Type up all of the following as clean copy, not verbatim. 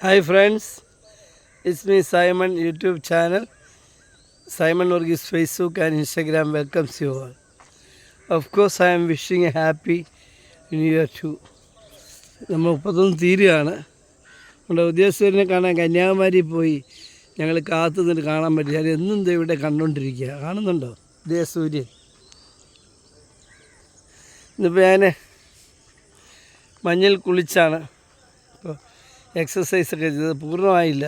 Hi friends, it's me Simon YouTube channel. Simon Orgis Facebook and Instagram welcomes you all. Of course, I am wishing a happy New Year too. നമ്മൾ 31 തീരുകയാണ്. നമ്മുടെ ഉദ്യോഗസ്ഥരെ കാണാൻ കന്യാകുമാരി പോയി ഞങ്ങൾ കാത്തു നിന്ന് കാണാൻ പറ്റില്ല. എന്നും ഇവിടെ കണ്ടുകൊണ്ടിരിക്കുക. കാണുന്നുണ്ടോ ഉദയസൂര്യൻ? ഇന്നിപ്പോൾ ഞാൻ മഞ്ഞിൽ കുളിച്ചാണ് ഇപ്പോൾ എക്സസൈസൊക്കെ ചെയ്തത്. പൂർണ്ണമായില്ല.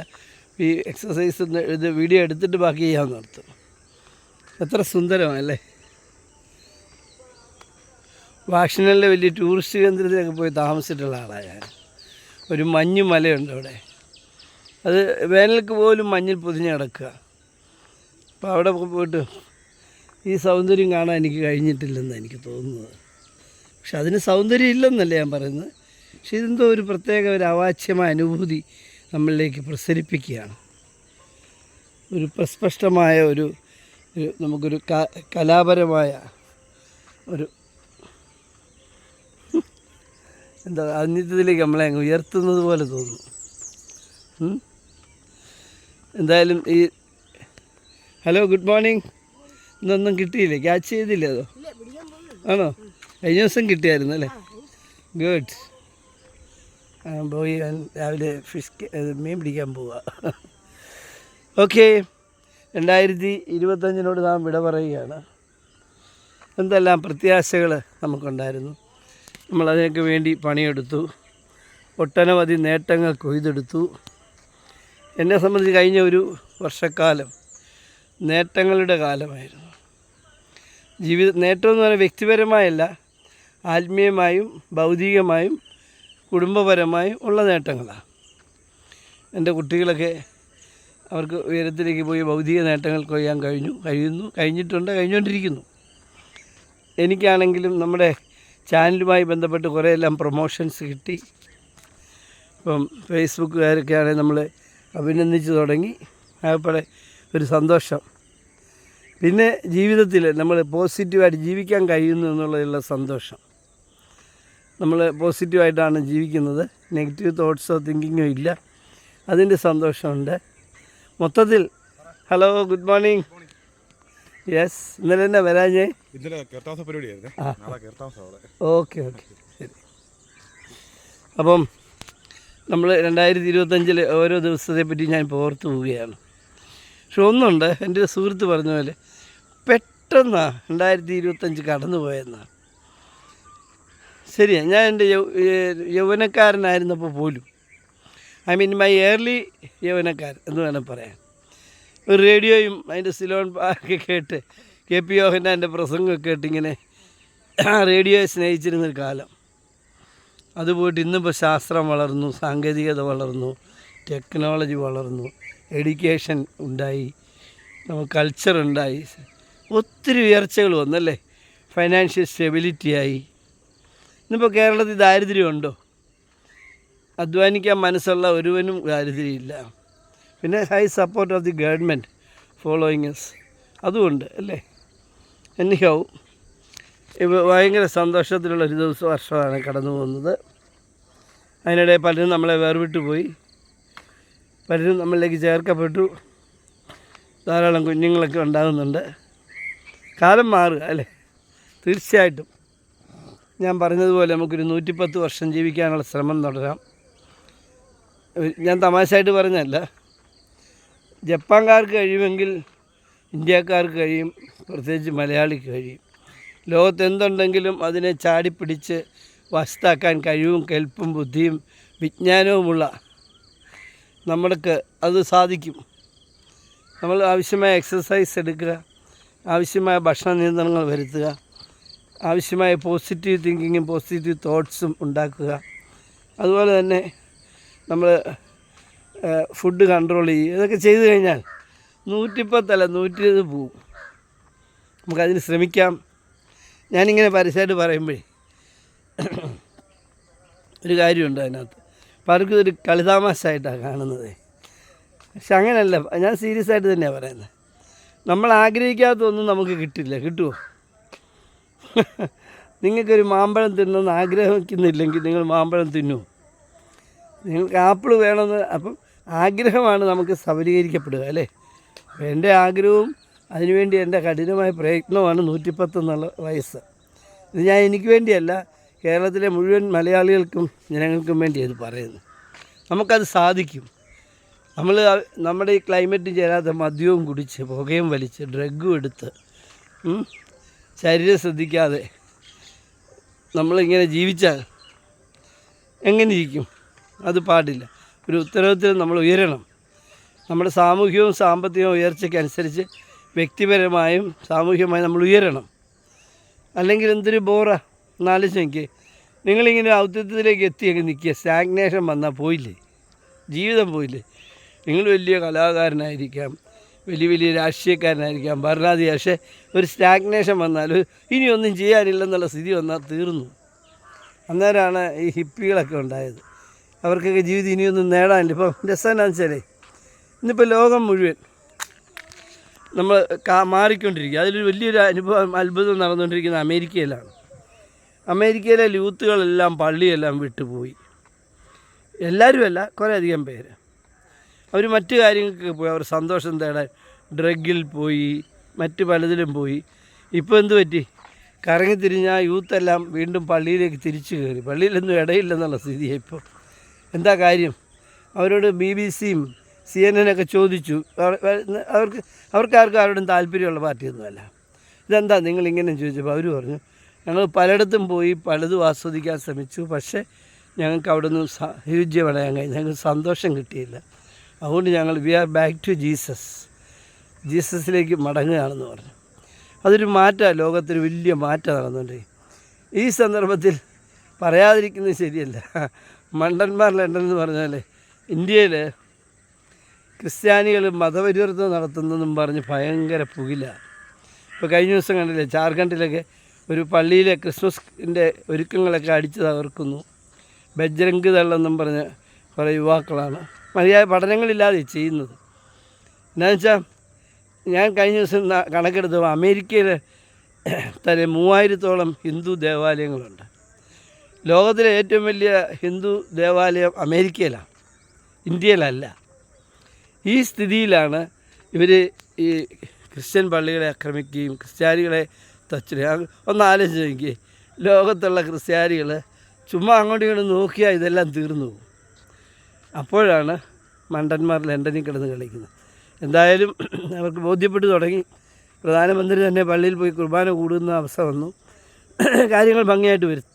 ഈ എക്സസൈസ് ഇത് വീഡിയോ എടുത്തിട്ട് ബാക്കി ചെയ്യാമെന്ന് ഓർത്തു. എത്ര സുന്ദരമല്ലേ. വാക്ഷണലിലെ വലിയ ടൂറിസ്റ്റ് കേന്ദ്രത്തിലൊക്കെ പോയി താമസിച്ചിട്ടുള്ള ആളാണ് ഞാൻ. ഒരു മഞ്ഞ് മലയുണ്ട് അവിടെ. അത് വേനൽക്ക് പോലും മഞ്ഞിൽ പൊതിഞ്ഞ് കിടക്കുക. അപ്പോൾ അവിടെ പോയിട്ട് ഈ സൗന്ദര്യം കാണാൻ എനിക്ക് കഴിഞ്ഞിട്ടില്ലെന്നാണ് എനിക്ക് തോന്നുന്നത്. പക്ഷെ അതിന് സൗന്ദര്യം ഇല്ലെന്നല്ല ഞാൻ പറയുന്നത്. പക്ഷെ ഇതെന്തോ ഒരു പ്രത്യേക ഒരു അവാച്യമായ അനുഭൂതി നമ്മളിലേക്ക് പ്രസരിപ്പിക്കുകയാണ്. ഒരു പ്രസ്പഷ്ടമായ ഒരു നമുക്കൊരു കലാപരമായ ഒരു എന്താ അന്യത്തിലേക്ക് നമ്മളെ അങ്ങ് ഉയർത്തുന്നത് പോലെ തോന്നുന്നു. എന്തായാലും ഈ ഹലോ ഗുഡ് മോർണിംഗ്. ഇന്നൊന്നും കിട്ടിയില്ലേ? ക്യാച്ച് ചെയ്തില്ലേ? അതോ ആണോ? കഴിഞ്ഞ ദിവസം കിട്ടിയായിരുന്നു അല്ലേ? ഗുഡ്. പോയി രാവിലെ മീൻ പിടിക്കാൻ പോവുക. ഓക്കെ, 2025 നാം വിട പറയുകയാണ്. എന്തെല്ലാം പ്രത്യാശകൾ നമുക്കുണ്ടായിരുന്നു. നമ്മളതിനൊക്കെ വേണ്ടി പണിയെടുത്തു. ഒട്ടനവധി നേട്ടങ്ങൾ കൊയ്തെടുത്തു. എന്നെ സംബന്ധിച്ച് കഴിഞ്ഞ ഒരു വർഷക്കാലം നേട്ടങ്ങളുടെ കാലമായിരുന്നു. നേട്ടമെന്ന് പറഞ്ഞാൽ വ്യക്തിപരമായല്ല, ആത്മീയമായും ഭൗതികമായും കുടുംബപരമായും ഉള്ള നേട്ടങ്ങളാണ്. എൻ്റെ കുട്ടികളൊക്കെ അവർക്ക് ഉയരത്തിലേക്ക് പോയി ഭൗതിക നേട്ടങ്ങൾ കൊയ്യാൻ കഴിഞ്ഞുകൊണ്ടിരിക്കുന്നു. എനിക്കാണെങ്കിലും നമ്മുടെ ചാനലുമായി ബന്ധപ്പെട്ട് കുറേയെല്ലാം പ്രൊമോഷൻസ് കിട്ടി. ഇപ്പം ഫേസ്ബുക്കുകാരൊക്കെ ആണെങ്കിൽ നമ്മൾ അഭിനന്ദിച്ച് തുടങ്ങി. ആകപ്പാടെ ഒരു സന്തോഷം. പിന്നെ ജീവിതത്തിൽ നമ്മൾ പോസിറ്റീവായിട്ട് ജീവിക്കാൻ കഴിയുന്നു എന്നുള്ളതിലുള്ള സന്തോഷം. നമ്മൾ പോസിറ്റീവായിട്ടാണ് ജീവിക്കുന്നത്. നെഗറ്റീവ് തോട്ട്സോ തിങ്കിങ്ങോ ഇല്ല. അതിൻ്റെ സന്തോഷമുണ്ട്. മൊത്തത്തിൽ ഹലോ ഗുഡ് മോർണിംഗ്. യെസ്, ഇന്നലെ തന്നെ വരാഞ്ഞേ? ഓക്കെ ഓക്കെ ശരി. അപ്പം നമ്മൾ 2025 ഓരോ ദിവസത്തെ പറ്റി ഞാൻ ഇപ്പോൾ ഓർത്ത് പോവുകയാണ്. പക്ഷെ ഒന്നുണ്ട്, എൻ്റെ ഒരു സുഹൃത്ത് പറഞ്ഞ പോലെ പെട്ടെന്നാണ് 2025 കടന്നു പോയെന്നാണ്. ശരിയാണ്. ഞാൻ എൻ്റെ യൗവനക്കാരനായിരുന്നപ്പോൾ പോലും, ഐ മീൻ മൈ ഏർലി യൗവനക്കാരൻ എന്ന് വേണം പറയാൻ, ഒരു റേഡിയോയും അതിൻ്റെ സിലോൺ ഒക്കെ കേട്ട് KP യോഹന്നാൻ്റെ പ്രസംഗമൊക്കെ കേട്ട് ഇങ്ങനെ റേഡിയോയെ സ്നേഹിച്ചിരുന്നൊരു കാലം. അതുപോയിട്ട് ഇന്നിപ്പോൾ ശാസ്ത്രം വളർന്നു, സാങ്കേതികത വളർന്നു, ടെക്നോളജി വളർന്നു, എഡ്യൂക്കേഷൻ ഉണ്ടായി, നമുക്ക് കൾച്ചർ ഉണ്ടായി, ഒത്തിരി ഉയർച്ചകൾ വന്നല്ലേ. ഫൈനാൻഷ്യൽ സ്റ്റെബിലിറ്റിയായി. ഇന്നിപ്പോൾ കേരളത്തിൽ ദാരിദ്ര്യമുണ്ടോ? അധ്വാനിക്കാൻ മനസ്സുള്ള ഒരുവനും ദാരിദ്ര്യമില്ല. പിന്നെ high support of the government following S, അതുകൊണ്ട് അല്ലേ. എനിക്കാവും ഇപ്പോൾ ഭയങ്കര സന്തോഷത്തിലുള്ളൊരു വർഷമാണ് കടന്നു പോകുന്നത്. അതിനിടെ പലരും നമ്മളെ വേർവിട്ട് പോയി, പലരും നമ്മളിലേക്ക് ചേർക്കപ്പെട്ടു, ധാരാളം കുഞ്ഞുങ്ങളൊക്കെ ഉണ്ടാകുന്നുണ്ട്. കാലം മാറുക അല്ലേ. തീർച്ചയായിട്ടും ഞാൻ പറഞ്ഞതുപോലെ നമുക്കൊരു 110 വർഷം ജീവിക്കാനുള്ള ശ്രമം തുടരാം. ഞാൻ തമാശയായിട്ട് പറഞ്ഞല്ല. ജപ്പാൻകാർക്ക് കഴിയുമെങ്കിൽ ഇന്ത്യക്കാർക്ക് കഴിയും, പ്രത്യേകിച്ച് മലയാളിക്ക് കഴിയും. ലോകത്ത് എന്തുണ്ടെങ്കിലും അതിനെ ചാടിപ്പിടിച്ച് വശത്താക്കാൻ കഴിവും കെൽപ്പും ബുദ്ധിയും വിജ്ഞാനവുമുള്ള നമ്മൾക്ക് അത് സാധിക്കും. നമ്മൾ ആവശ്യമായ എക്സസൈസ് എടുക്കുക, ആവശ്യമായ ഭക്ഷണ നിയന്ത്രണങ്ങൾ വരുത്തുക, ആവശ്യമായ പോസിറ്റീവ് തിങ്കിങ്ങും പോസിറ്റീവ് തോട്ട്സും ഉണ്ടാക്കുക. അതുപോലെ തന്നെ നമ്മൾ ഫുഡ് കൺട്രോൾ ചെയ്യുക. ഇതൊക്കെ ചെയ്തു കഴിഞ്ഞാൽ 110 അല്ല 120 പോവും. നമുക്കതിന് ശ്രമിക്കാം. ഞാനിങ്ങനെ പരസ്യമായിട്ട് പറയുമ്പോഴേ ഒരു കാര്യമുണ്ട് അതിനകത്ത്. പലർക്കും ഇതൊരു കളിതാമസായിട്ടാണ് കാണുന്നത്. പക്ഷെ അങ്ങനെയല്ല, ഞാൻ സീരിയസ് ആയിട്ട് തന്നെയാണ് പറയുന്നത്. നമ്മൾ ആഗ്രഹിക്കാത്തതൊന്നും നമുക്ക് കിട്ടില്ല. കിട്ടുമോ? നിങ്ങൾക്കൊരു മാമ്പഴം തിന്നണമെന്ന് ആഗ്രഹിക്കുന്നില്ലെങ്കിൽ നിങ്ങൾ മാമ്പഴം തിന്നുമോ? നിങ്ങൾക്ക് ആപ്പിൾ വേണമെന്ന് അപ്പം ആഗ്രഹമാണ് നമുക്ക് സബലീകരിക്കപ്പെടുക അല്ലേ. എൻ്റെ ആഗ്രഹവും അതിനുവേണ്ടി എൻ്റെ കഠിനമായ പ്രയത്നമാണ് 110 എന്നുള്ള വയസ്സ്. ഇത് ഞാൻ എനിക്ക് വേണ്ടിയല്ല, കേരളത്തിലെ മുഴുവൻ മലയാളികൾക്കും ജനങ്ങൾക്കും വേണ്ടി ഇത് പറയുന്നത്. നമുക്കത് സാധിക്കും. നമ്മൾ നമ്മുടെ ഈ ക്ലൈമറ്റ് ചേരാത്ത മദ്യവും കുടിച്ച് പുകയും വലിച്ച് ഡ്രഗും എടുത്ത് ശരീരം ശ്രദ്ധിക്കാതെ നമ്മളിങ്ങനെ ജീവിച്ചാൽ എങ്ങനെ ഇരിക്കും? അത് പാടില്ല. ഒരു ഉത്തരവാദിത്വം നമ്മൾ ഉയരണം. നമ്മുടെ സാമൂഹികവും സാമ്പത്തികവും ഉയർച്ചയ്ക്കനുസരിച്ച് വ്യക്തിപരമായും സാമൂഹികമായും നമ്മൾ ഉയരണം. അല്ലെങ്കിൽ എന്തൊരു ബോറാ. എന്നാലോചിച്ച് നോക്കിയേ, നിങ്ങളിങ്ങനെ ഔദ്യോഗികത്തിലേക്ക് എത്തിയൊക്കെ നിൽക്കുക, സ്റ്റാഗ്നേഷൻ വന്നാൽ പോയില്ലേ, ജീവിതം പോയില്ലേ. നിങ്ങൾ വലിയ കലാകാരനായിരിക്കാം, വലിയ രാഷ്ട്രീയക്കാരനായിരിക്കാം, ഭരണാധികാരി, പക്ഷേ ഒരു സ്റ്റാഗ്നേഷൻ വന്നാൽ ഇനിയൊന്നും ചെയ്യാനില്ലെന്നുള്ള സ്ഥിതി വന്നാൽ തീർന്നു. അന്നേരമാണ് ഈ ഹിപ്പികളൊക്കെ ഉണ്ടായത്. അവർക്കൊക്കെ ജീവിതം ഇനിയൊന്നും നേടാനില്ല. ഇപ്പം രസം എന്താണെന്ന് വെച്ചാലേ, ഇന്നിപ്പോൾ ലോകം മുഴുവൻ നമ്മൾ മാറിക്കൊണ്ടിരിക്കുക. അതിലൊരു വലിയൊരു അത്ഭുതം നടന്നുകൊണ്ടിരിക്കുന്നത് അമേരിക്കയിലാണ്. അമേരിക്കയിലെ യൂത്തുകളെല്ലാം പള്ളിയെല്ലാം വിട്ടുപോയി. എല്ലാവരുമല്ല, കുറേയധികം പേര്. അവർ മറ്റു കാര്യങ്ങൾക്ക് പോയി, അവർ സന്തോഷം തേടാൻ ഡ്രഗിൽ പോയി, മറ്റ് പലതിലും പോയി. ഇപ്പോൾ എന്ത് പറ്റി? കറങ്ങിത്തിരിഞ്ഞ യൂത്തെല്ലാം വീണ്ടും പള്ളിയിലേക്ക് തിരിച്ചു കയറി. പള്ളിയിലൊന്നും ഇടയില്ലെന്നുള്ള സ്ഥിതിയാണ് ഇപ്പോൾ. എന്താ കാര്യം? അവരോട് BBC-യും CNN ഒക്കെ ചോദിച്ചു. അവർക്കാർക്കും ആരോടും താല്പര്യമുള്ള പാർട്ടിയൊന്നുമല്ല. ഇതെന്താ നിങ്ങളിങ്ങനെ ചോദിച്ചപ്പോൾ അവർ പറഞ്ഞു, ഞങ്ങൾ പലയിടത്തും പോയി പലതും ആസ്വദിക്കാൻ ശ്രമിച്ചു, പക്ഷേ ഞങ്ങൾക്ക് അവിടെ നിന്ന് സായുജ്യമടയാൻ കഴിഞ്ഞു, ഞങ്ങൾക്ക് സന്തോഷം കിട്ടിയില്ല. അതുകൊണ്ട് ഞങ്ങൾ വി ആർ ബാക്ക് ടു ജീസസിലേക്ക് മടങ്ങുകയാണെന്ന് പറഞ്ഞു. അതൊരു മാറ്റമാണ്, ലോകത്തൊരു വലിയ മാറ്റം നടന്നുകൊണ്ടേ. ഈ സന്ദർഭത്തിൽ പറയാതിരിക്കുന്നത് ശരിയല്ല. മണ്ടന്മാർ ലണ്ടൻ എന്ന് പറഞ്ഞാൽ ഇന്ത്യയിൽ ക്രിസ്ത്യാനികൾ മതപരിവർത്തനം നടത്തുന്നതെന്നും പറഞ്ഞ് ഭയങ്കര പുകില. ഇപ്പോൾ കഴിഞ്ഞ ദിവസം കണ്ടില്ലേ, ജാർഖണ്ഡിലൊക്കെ ഒരു പള്ളിയിലെ ക്രിസ്മസിൻ്റെ ഒരുക്കങ്ങളൊക്കെ അടിച്ച് തകർക്കുന്നു. ബജ്രംഗ് ദളെന്നും പറഞ്ഞ് കുറേ യുവാക്കളാണ് മതിയായ പഠനങ്ങളില്ലാതെ ചെയ്യുന്നത്. എന്താണെന്ന് വെച്ചാൽ, ഞാൻ കഴിഞ്ഞ ദിവസം കണക്കെടുത്തപ്പോൾ അമേരിക്കയിൽ തന്നെ 3000-ഓളം ഹിന്ദു ദേവാലയങ്ങളുണ്ട്. ലോകത്തിലെ ഏറ്റവും വലിയ ഹിന്ദു ദേവാലയം അമേരിക്കയിലാണ്, ഇന്ത്യയിലല്ല. ഈ സ്ഥിതിയിലാണ് ഇവർ ഈ ക്രിസ്ത്യൻ പള്ളികളെ ആക്രമിക്കുകയും ക്രിസ്ത്യാനികളെ തച്ചുകയും. ഒന്ന് ആലോചിച്ച് നോക്കി, ലോകത്തുള്ള ക്രിസ്ത്യാനികൾ ചുമ്മാ അങ്ങോട്ടും ഇങ്ങോട്ടും നോക്കിയാൽ ഇതെല്ലാം തീർന്നു പോകും. അപ്പോഴാണ് മണ്ടന്മാർ ലണ്ടനിൽ കിടന്ന് കളിക്കുന്നത്. എന്തായാലും അവർക്ക് ബോധ്യപ്പെട്ടു തുടങ്ങി. പ്രധാനമന്ത്രി തന്നെ പള്ളിയിൽ പോയി കുർബാന കൂടുന്ന അവസ്ഥ വന്നു. കാര്യങ്ങൾ ഭംഗിയായിട്ട് വരും.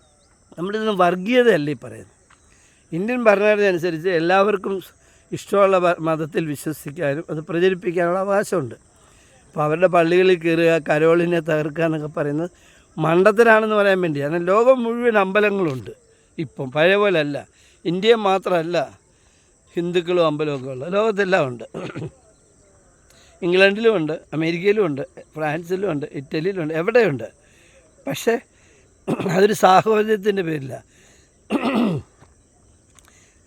നമ്മളിതൊന്നും വർഗീയതയല്ല ഈ പറയുന്നത്. ഇന്ത്യൻ ഭരണഘടന അനുസരിച്ച് എല്ലാവർക്കും ഇഷ്ടമുള്ള മതത്തിൽ വിശ്വസിക്കാനും അത് പ്രചരിപ്പിക്കാനുള്ള അവകാശമുണ്ട്. അപ്പോൾ അവരുടെ പള്ളികളിൽ കയറുക, കരോളിനെ തകർക്കുക എന്നൊക്കെ പറയുന്നത് മണ്ടത്തരാണെന്ന് പറയാൻ വേണ്ടിയാണ്. ലോകം മുഴുവൻ അമ്പലങ്ങളുണ്ട് ഇപ്പം, പഴയ പോലെ അല്ല. ഇന്ത്യയിൽ മാത്രമല്ല, ഹിന്ദുക്കളും അമ്പലമൊക്കെ ഉള്ള ലോകത്തെല്ലാം ഉണ്ട്. ഇംഗ്ലണ്ടിലും ഉണ്ട്, അമേരിക്കയിലും ഉണ്ട്, ഫ്രാൻസിലും ഉണ്ട്, ഇറ്റലിയിലും ഉണ്ട്, എവിടെയുണ്ട്. പക്ഷേ അതൊരു സാഹോദര്യത്തിൻ്റെ പേരില്ല.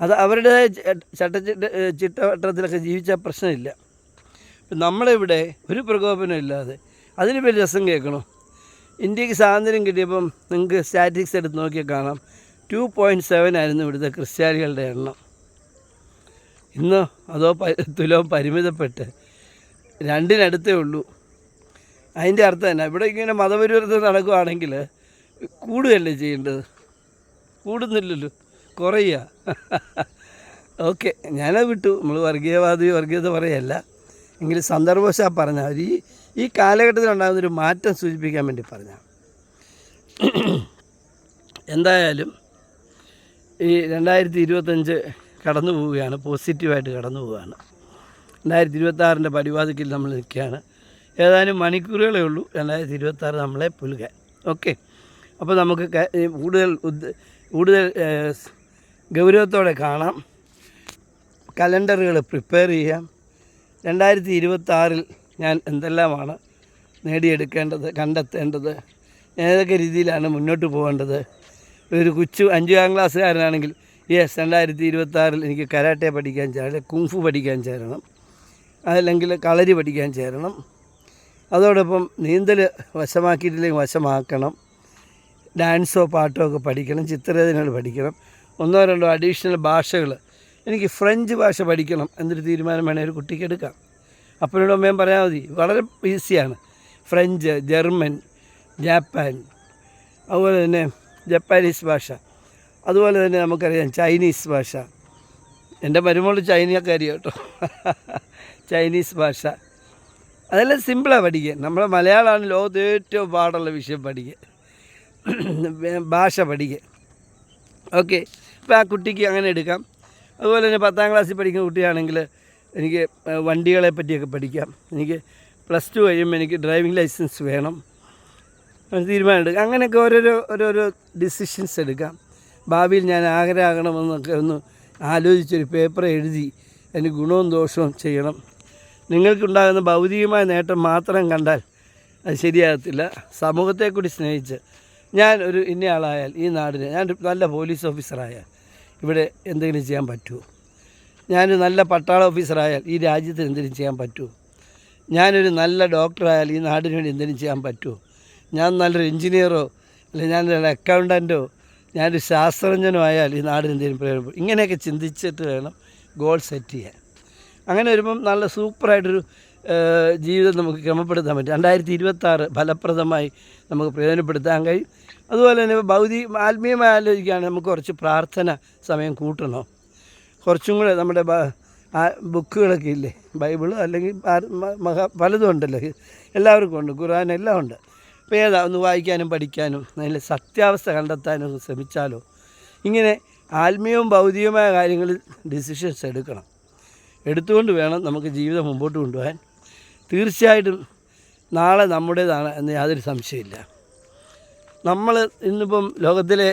അത് അവരുടേതായ ചിട്ടവട്ടത്തിലൊക്കെ ജീവിച്ചാൽ പ്രശ്നമില്ല. നമ്മളിവിടെ ഒരു പ്രകോപനം ഇല്ലാതെ അതിന് പേര് രസം കേൾക്കണം. ഇന്ത്യക്ക് സ്വാതന്ത്ര്യം കിട്ടിയപ്പം നിങ്ങൾക്ക് സ്റ്റാറ്റിക്സ് എടുത്ത് നോക്കിയാൽ കാണാം, 2.7 ആയിരുന്നു ഇവിടുത്തെ ക്രിസ്ത്യാനികളുടെ എണ്ണം. ഇന്ന് അതോ തുലവും പരിമിതപ്പെട്ട് 2-നടുത്തേ ഉള്ളൂ. അതിൻ്റെ അർത്ഥം തന്നെ ഇവിടെ ഇങ്ങനെ മതപരിവർത്തനം നടക്കുകയാണെങ്കിൽ കൂടുകയല്ലേ ചെയ്യേണ്ടത്? കൂടുന്നില്ലല്ലോ, കുറയുക. ഓക്കെ, ഞാനത് വിട്ടു. നമ്മൾ വർഗീയത പറയല്ല, എങ്കിലും സന്ദർഭവശാൽ പറഞ്ഞാൽ ഈ കാലഘട്ടത്തിലുണ്ടാകുന്നൊരു മാറ്റം സൂചിപ്പിക്കാൻ വേണ്ടി പറഞ്ഞാൽ. എന്തായാലും ഈ 2025 കടന്നു പോവുകയാണ്, പോസിറ്റീവായിട്ട് കടന്നു പോവുകയാണ്. 2026 പടിവാതിക്കൽ നമ്മൾ നിൽക്കുകയാണ്. ഏതാനും മണിക്കൂറുകളേ ഉള്ളൂ 2026 നമ്മളെ പുലുകാൻ. ഓക്കെ, അപ്പോൾ നമുക്ക് കൂടുതൽ ഗൗരവത്തോടെ കാണാം. കലണ്ടറുകൾ പ്രിപ്പയർ ചെയ്യാം. 2026 ഞാൻ എന്തെല്ലാമാണ് നേടിയെടുക്കേണ്ടത്, കണ്ടെത്തേണ്ടത്, ഏതൊക്കെ രീതിയിലാണ് മുന്നോട്ട് പോകേണ്ടത്. ഒരു 5ാം ക്ലാസ്സുകാരനാണെങ്കിൽ 2026 എനിക്ക് കരാട്ടെ പഠിക്കാൻ ചേരണം, കുങ്ഫു പഠിക്കാൻ ചേരണം, അതല്ലെങ്കിൽ കളരി പഠിക്കാൻ ചേരണം. അതോടൊപ്പം നീന്തൽ വശമാക്കിയിട്ടില്ലെങ്കിൽ വശമാക്കണം. ഡാൻസോ പാട്ടോ ഒക്കെ പഠിക്കണം, ചിത്രരചനകൾ പഠിക്കണം. 1-2 അഡീഷണൽ ഭാഷകൾ എനിക്ക് ഫ്രഞ്ച് ഭാഷ പഠിക്കണം എന്നൊരു തീരുമാനം വേണേൽ ഒരു കുട്ടിക്ക് എടുക്കാം. അപ്പനോടും അമ്മയും പറയാൻ മതി, വളരെ ഈസിയാണ്. ഫ്രഞ്ച്, ജർമ്മൻ, ജാപ്പാൻ, അതുപോലെ തന്നെ ജപ്പാനീസ് ഭാഷ, അതുപോലെ തന്നെ നമുക്കറിയാം ചൈനീസ് ഭാഷ. എൻ്റെ മരുമോൾ ചൈനക്കാരി കേട്ടോ. ചൈനീസ് ഭാഷ അതെല്ലാം സിമ്പിളാണ് പഠിക്കാൻ. നമ്മളെ മലയാളമാണ് ലോകത്ത് ഏറ്റവും പാടുള്ള വിഷയം പഠിക്കാൻ, ഭാഷ പഠിക്കാൻ. ഓക്കെ, അപ്പോൾ ആ കുട്ടിക്ക് അങ്ങനെ എടുക്കാം. അതുപോലെ തന്നെ 10ാം ക്ലാസ്സിൽ പഠിക്കുന്ന കുട്ടിയാണെങ്കിൽ എനിക്ക് വണ്ടികളെ പറ്റിയൊക്കെ പഠിക്കാം. എനിക്ക് +2 കഴിയുമ്പോൾ എനിക്ക് ഡ്രൈവിംഗ് ലൈസൻസ് വേണം, തീരുമാനം എടുക്കാം. അങ്ങനെയൊക്കെ ഓരോരോ ഡിസിഷൻസ് എടുക്കാം. ഭാവിയിൽ ഞാൻ ആഗ്രഹമാകണമെന്നൊക്കെ ഒന്ന് ആലോചിച്ചൊരു പേപ്പർ എഴുതി അതിന് ഗുണവും ദോഷവും ചെയ്യണം. നിങ്ങൾക്കുണ്ടാകുന്ന ഭൗതികമായ നേട്ടം മാത്രം കണ്ടാൽ അത് ശരിയാകത്തില്ല. സമൂഹത്തെ കൂടി സ്നേഹിച്ച് ഞാൻ ഒരു ഇന്നയാളായാൽ ഈ നാടിന്, ഞാനൊരു നല്ല പോലീസ് ഓഫീസറായാൽ ഇവിടെ എന്തെങ്കിലും ചെയ്യാൻ പറ്റുമോ? ഞാനൊരു നല്ല പട്ടാള ഓഫീസറായാൽ ഈ രാജ്യത്തിന് എന്തെങ്കിലും ചെയ്യാൻ പറ്റുമോ? ഞാനൊരു നല്ല ഡോക്ടറായാൽ ഈ നാടിന് വേണ്ടി എന്തെങ്കിലും ചെയ്യാൻ പറ്റുമോ? ഞാൻ നല്ലൊരു എഞ്ചിനീയറോ അല്ലെങ്കിൽ ഞാനൊരു അക്കൗണ്ടൻറ്റോ ഞാനൊരു ശാസ്ത്രജ്ഞനോ ആയാൽ ഈ നാടിന് എന്തെങ്കിലും പ്രയോജനപ്പെടും. ഇങ്ങനെയൊക്കെ ചിന്തിച്ചിട്ട് വേണം ഗോൾ സെറ്റ് ചെയ്യാൻ. അങ്ങനെ വരുമ്പം നല്ല സൂപ്പറായിട്ടൊരു ജീവിതം നമുക്ക് ക്രമപ്പെടുത്താൻ പറ്റും. 2026 ഫലപ്രദമായി നമുക്ക് പ്രയോജനപ്പെടുത്താൻ കഴിയും. അതുപോലെ തന്നെ ആത്മീയമായി ആലോചിക്കുകയാണെങ്കിൽ നമുക്ക് കുറച്ച് പ്രാർത്ഥന സമയം കൂട്ടണോ, കുറച്ചും കൂടെ നമ്മുടെ ബുക്കുകളൊക്കെ ഇല്ലേ, ബൈബിള് അല്ലെങ്കിൽ പലതും ഉണ്ടല്ലോ, എല്ലാവർക്കും ഉണ്ട്, ഖുർആൻ എല്ലാം ഉണ്ട്. അപ്പോൾ ഏതാ ഒന്ന് വായിക്കാനും പഠിക്കാനും അതിൽ സത്യാവസ്ഥ കണ്ടെത്താനും ശ്രമിച്ചാലോ. ഇങ്ങനെ ആത്മീയവും ഭൗതികവുമായ കാര്യങ്ങളിൽ ഡിസിഷൻസ് എടുത്തുകൊണ്ട് വേണം നമുക്ക് ജീവിതം മുമ്പോട്ട് കൊണ്ടുപോകാൻ. തീർച്ചയായിട്ടും നാളെ നമ്മുടേതാണ് എന്ന് യാതൊരു സംശയമില്ല. നമ്മൾ ഇന്നിപ്പം ലോകത്തിലെ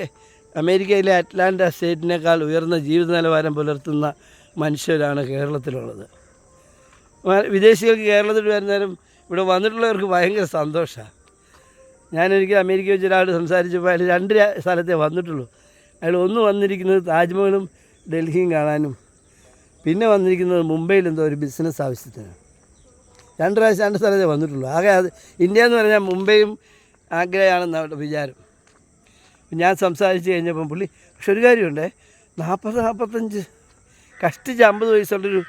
അമേരിക്കയിലെ അറ്റ്ലാന്റ സ്റ്റേറ്റിനേക്കാൾ ഉയർന്ന ജീവിത നിലവാരം പുലർത്തുന്ന മനുഷ്യരാണ് കേരളത്തിലുള്ളത്. വിദേശികൾക്ക് കേരളത്തിൽ വരുന്നേരം ഇവിടെ വന്നിട്ടുള്ളവർക്ക് ഭയങ്കര സന്തോഷമാണ്. ഞാനൊരിക്കൽ അമേരിക്ക വെച്ച് ഒരാൾ സംസാരിച്ചപ്പോൾ അയാൾ 2 സ്ഥലത്തേ വന്നിട്ടുള്ളൂ. അയാൾ ഒന്ന് വന്നിരിക്കുന്നത് താജ്മഹലും ഡൽഹിയും കാണാനും, പിന്നെ വന്നിരിക്കുന്നത് മുംബൈയിൽ എന്തോ ഒരു ബിസിനസ് ആവശ്യത്തിനാണ്. 2 സ്ഥലത്തേ വന്നിട്ടുള്ളൂ. ആകെ അത് ഇന്ത്യ എന്ന് പറഞ്ഞാൽ മുംബൈയും ആഗ്രയാണെന്നാണ് വിചാരം. ഞാൻ സംസാരിച്ച് കഴിഞ്ഞപ്പം പുള്ളി, പക്ഷെ ഒരു കാര്യമുണ്ടേ, 40-45 കഷ്ടിച്ച് 50 വയസ്സുള്ളൊരു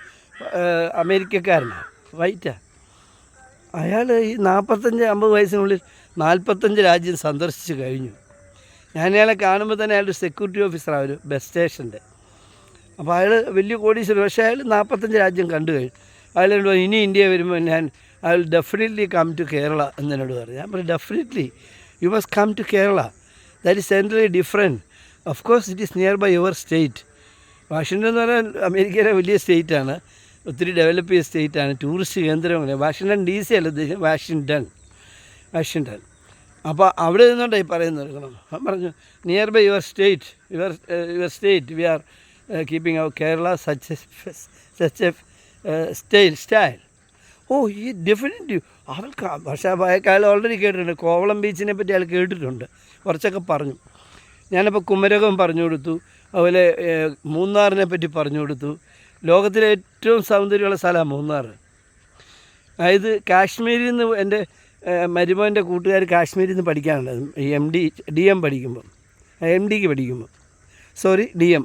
അമേരിക്കക്കാരനാണ്, വൈറ്റാണ്. അയാൾ ഈ 45-50 വയസ്സിനുള്ളിൽ 45 രാജ്യം സന്ദർശിച്ച് കഴിഞ്ഞു. ഞാനയാളെ കാണുമ്പോൾ തന്നെ അയാളൊരു സെക്യൂരിറ്റി ഓഫീസറാണ് ഒരു ബസ് സ്റ്റേഷൻ്റെ. അപ്പോൾ അയാൾ വലിയ കോടീശ്വരൻ, പക്ഷേ അയാൾ 45 രാജ്യം കണ്ടു കഴിഞ്ഞു. അയാളോട് ഇനി ഇന്ത്യ വരുമ്പോൾ I will definitely come to Kerala എന്നോട് പറഞ്ഞു. ഞാൻ പറഞ്ഞു definitely you must come to Kerala, that is centrally different. Of course it is near by your state. Washington എന്ന് പറഞ്ഞാൽ അമേരിക്കയിലെ വലിയ സ്റ്റേറ്റാണ്, ഒത്തിരി ഡെവലപ്പ് ചെയ്ത സ്റ്റേറ്റാണ്, ടൂറിസ്റ്റ് കേന്ദ്രമാണ്. വാഷിങ്ടൺ DC അല്ല ഉദ്ദേശിച്ചത്, വാഷിങ്ടൺ. അപ്പോൾ അവിടെ നിന്നുകൊണ്ട് ഈ പറയുന്നത് എടുക്കണം. ഞാൻ പറഞ്ഞു near by your state we are keeping our Kerala such a style. ഓ ഈ ഡെഫിനറ്റ്ലി അവൾക്ക്, പക്ഷേ അയാൾ ഓൾറെഡി കേട്ടിട്ടുണ്ട്. കോവളം ബീച്ചിനെ പറ്റി അയാൾ കേട്ടിട്ടുണ്ട്, കുറച്ചൊക്കെ പറഞ്ഞു. ഞാനപ്പോൾ കുമരകം പറഞ്ഞു കൊടുത്തു, അതുപോലെ മൂന്നാറിനെ പറ്റി പറഞ്ഞു കൊടുത്തു. ലോകത്തിലെ ഏറ്റവും സൗന്ദര്യമുള്ള സ്ഥലമാണ് മൂന്നാർ. അതായത് കാശ്മീരിൽ നിന്ന് എൻ്റെ മരുമോൻ്റെ കൂട്ടുകാർ കാശ്മീരിൽ നിന്ന് പഠിക്കാനുണ്ടായിരുന്നു, DM പഠിക്കുമ്പം, MDക്ക് പഠിക്കുമ്പം, DM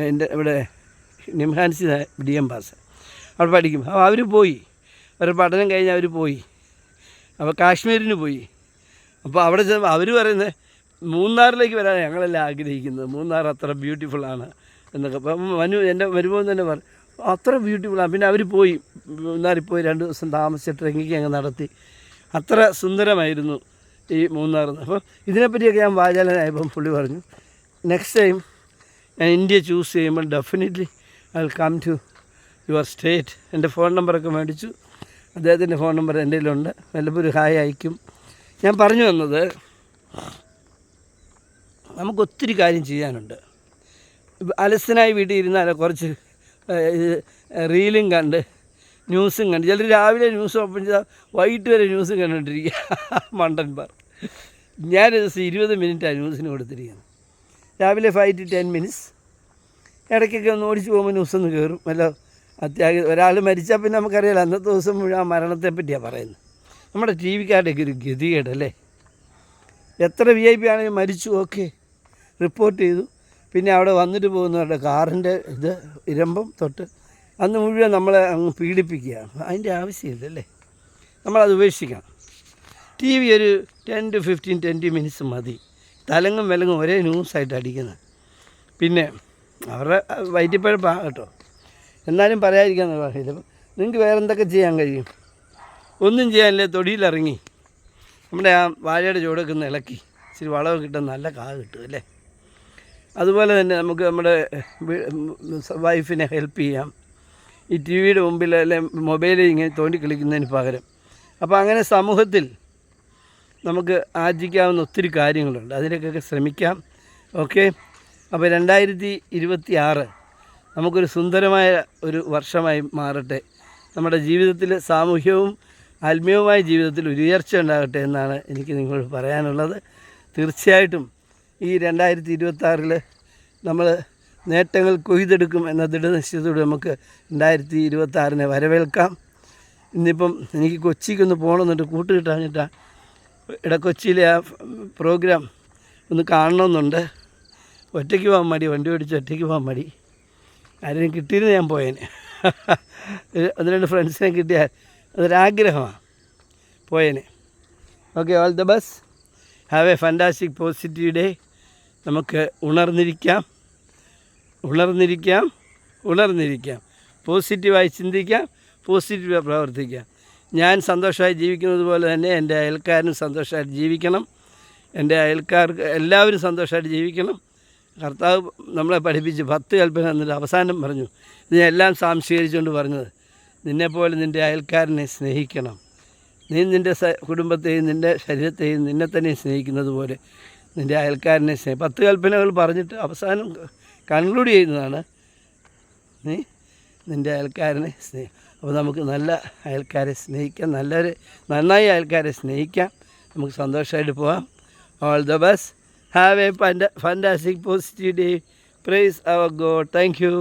എൻ്റെ ഇവിടെ നിംഹാൻസി DM പാസ് അവിടെ പഠിക്കും. അപ്പോൾ അവർ പോയി, അവരുടെ പഠനം കഴിഞ്ഞ് അവർ പോയി, അപ്പോൾ കാശ്മീരിന് പോയി. അപ്പോൾ അവിടെ ചെന്ന് അവർ പറയുന്നത് മൂന്നാറിലേക്ക് വരാൻ ഞങ്ങളെല്ലാം ആഗ്രഹിക്കുന്നത്, മൂന്നാർ അത്ര ബ്യൂട്ടിഫുള്ളാണ് എന്നൊക്കെ. അപ്പം എൻ്റെ വരുമ്പോൾ തന്നെ പറഞ്ഞു അത്ര ബ്യൂട്ടിഫുള്ളാണ്. പിന്നെ അവർ പോയി മൂന്നാറിൽ പോയി 2 ദിവസം താമസിച്ച് ട്രെക്കിങ് അങ്ങ് നടത്തി. അത്ര സുന്ദരമായിരുന്നു ഈ മൂന്നാർ. അപ്പോൾ ഇതിനെപ്പറ്റിയൊക്കെ ഞാൻ വാചാലനായപ്പം പുള്ളി പറഞ്ഞു നെക്സ്റ്റ് ടൈം ഞാൻ ഇന്ത്യ ചൂസ് ചെയ്യുമ്പോൾ definitely I will come to your state. എൻ്റെ ഫോൺ നമ്പറൊക്കെ മേടിച്ചു, അദ്ദേഹത്തിൻ്റെ ഫോൺ നമ്പർ എൻ്റെ കയ്യിലുണ്ട്, വല്ലപ്പോഴും ഹായ് അയക്കും. ഞാൻ പറഞ്ഞു വന്നത് നമുക്കൊത്തിരി കാര്യം ചെയ്യാനുണ്ട്. അലസനായി വീട്ടിൽ ഇരുന്നാൽ കുറച്ച് റീലും കണ്ട് ന്യൂസും കണ്ട്, ചിലർ രാവിലെ ന്യൂസ് ഓപ്പൺ ചെയ്താൽ വൈകിട്ട് വരെ ന്യൂസും കണ്ടുകൊണ്ടിരിക്കുക, മണ്ടന്മാർ. ഞാൻ ദിവസം 20 മിനിറ്റാണ് ന്യൂസിന് കൊടുത്തിരിക്കുന്നത്. രാവിലെ 5 to 10 minutes. ഇടയ്ക്കൊക്കെ ഒന്ന് ഓടിച്ച് പോകുമ്പോൾ ന്യൂസൊന്ന് കയറും. വല്ല ഒരാൾ മരിച്ചാൽ പിന്നെ നമുക്കറിയാലോ അന്നത്തെ ദിവസം മുഴുവൻ ആ മരണത്തെ പറ്റിയാണ് പറയുന്നത്. നമ്മുടെ TVക്കാരുടെയൊക്കെ ഒരു ഗതികേടല്ലേ. എത്ര VIP ആണെങ്കിലും മരിച്ചു, ഓക്കെ, റിപ്പോർട്ട് ചെയ്തു, പിന്നെ അവിടെ വന്നിട്ട് പോകുന്നവരുടെ കാറിൻ്റെ ഇത് ഇരമ്പം തൊട്ട് അന്ന് മുഴുവൻ നമ്മളെ അങ്ങ് പീഡിപ്പിക്കുക. അതിൻ്റെ ആവശ്യമില്ലല്ലേ, നമ്മളത് ഉപേക്ഷിക്കണം. ടി വി ഒരു 10 to 15 20 മിനിറ്റ്സ് മതി. തലങ്ങും വിലങ്ങും ഒരേ ന്യൂസായിട്ട് അടിക്കുന്നത്. പിന്നെ അവരുടെ വയറ്റിപ്പഴപ്പാണ് കേട്ടോ, എന്നാലും പറയാതിരിക്കാന്ന് പറയില്ല. നിങ്ങൾക്ക് വേറെ എന്തൊക്കെ ചെയ്യാൻ കഴിയും? ഒന്നും ചെയ്യാനില്ലേ, തൊടിയിലിറങ്ങി നമ്മുടെ ആ വാഴയുടെ ചുവടൊക്കെ ഒന്ന് ഇളക്കി ഇച്ചിരി വളമൊക്കെ കിട്ടാൻ നല്ല കാ കിട്ടും അല്ലേ. അതുപോലെ തന്നെ നമുക്ക് നമ്മുടെ വൈഫിനെ ഹെൽപ്പ് ചെയ്യാം ഈ ടി വിയുടെ മുമ്പിൽ അല്ലെ മൊബൈലിൽ ഇങ്ങനെ തോണ്ടി കളിക്കുന്നതിന് പകരം. അപ്പോൾ അങ്ങനെ സമൂഹത്തിൽ നമുക്ക് ആർജിക്കാവുന്ന ഒത്തിരി കാര്യങ്ങളുണ്ട്, അതിലേക്കൊക്കെ ശ്രമിക്കാം. ഓക്കെ, അപ്പോൾ 2026 നമുക്കൊരു സുന്ദരമായ ഒരു വർഷമായി മാറട്ടെ. നമ്മുടെ ജീവിതത്തിൽ സാമൂഹ്യവും ആത്മീയവുമായ ജീവിതത്തിൽ ഒരു ഉയർച്ച ഉണ്ടാകട്ടെ എന്നാണ് എനിക്ക് നിങ്ങളോട് പറയാനുള്ളത്. തീർച്ചയായിട്ടും ഈ 2026 നമ്മൾ നേട്ടങ്ങൾ കൊയ്തെടുക്കും എന്ന ദൃഢനിശ്ചയത്തോടെ നമുക്ക് 2026 വരവേൽക്കാം. ഇന്നിപ്പം എനിക്ക് കൊച്ചിക്കൊന്ന് പോകണമെന്നുണ്ട്, കൂട്ട് കിട്ടാഞ്ഞിട്ടാണ്. കൊച്ചിയിലെ ആ പ്രോഗ്രാം ഒന്ന് കാണണമെന്നുണ്ട്. ഒറ്റയ്ക്ക് പോകാൻ മടി, വണ്ടി ഓടിച്ച് ഒറ്റയ്ക്ക് പോകാൻ മടി. ആരെയും കിട്ടിയിരുന്നു ഞാൻ പോയേനെ. 1-2 ഫ്രണ്ട്സിനെ കിട്ടിയാൽ അതൊരാഗ്രഹമാണ്, പോയേനെ. Okay, all the best. Have a fantastic positive day. നമുക്ക് ഉണർന്നിരിക്കാം. പോസിറ്റീവായി ചിന്തിക്കാം, പോസിറ്റീവായി പ്രവർത്തിക്കാം. ഞാൻ സന്തോഷമായി ജീവിക്കുന്നത് പോലെ തന്നെ എൻ്റെ അയൽക്കാരനും സന്തോഷമായിട്ട് ജീവിക്കണം. എൻ്റെ അയൽക്കാർക്ക് എല്ലാവരും സന്തോഷമായിട്ട് ജീവിക്കണം. കർത്താവ് നമ്മളെ പഠിപ്പിച്ച് 10 കൽപ്പന എന്നിട്ട് അവസാനം പറഞ്ഞു, ഇതിനെല്ലാം സാംശീകരിച്ചുകൊണ്ട് പറഞ്ഞത്, നിന്നെപ്പോലെ നിൻ്റെ അയൽക്കാരനെ സ്നേഹിക്കണം. നീ നിൻ്റെ കുടുംബത്തെയും നിൻ്റെ ശരീരത്തെയും നിന്നെ തന്നെ സ്നേഹിക്കുന്നത് പോലെ നിൻ്റെ അയൽക്കാരനെ 10 കൽപ്പനകൾ പറഞ്ഞിട്ട് അവസാനം കൺക്ലൂഡ് ചെയ്യുന്നതാണ് നീ നിൻ്റെ അയൽക്കാരനെ അപ്പോൾ നമുക്ക് നല്ല അയൽക്കാരെ സ്നേഹിക്കാം, നന്നായി അയൽക്കാരെ സ്നേഹിക്കാം. നമുക്ക് സന്തോഷമായിട്ട് പോകാം. All the best. Have a fantastic positive day. Praise our God. Thank U.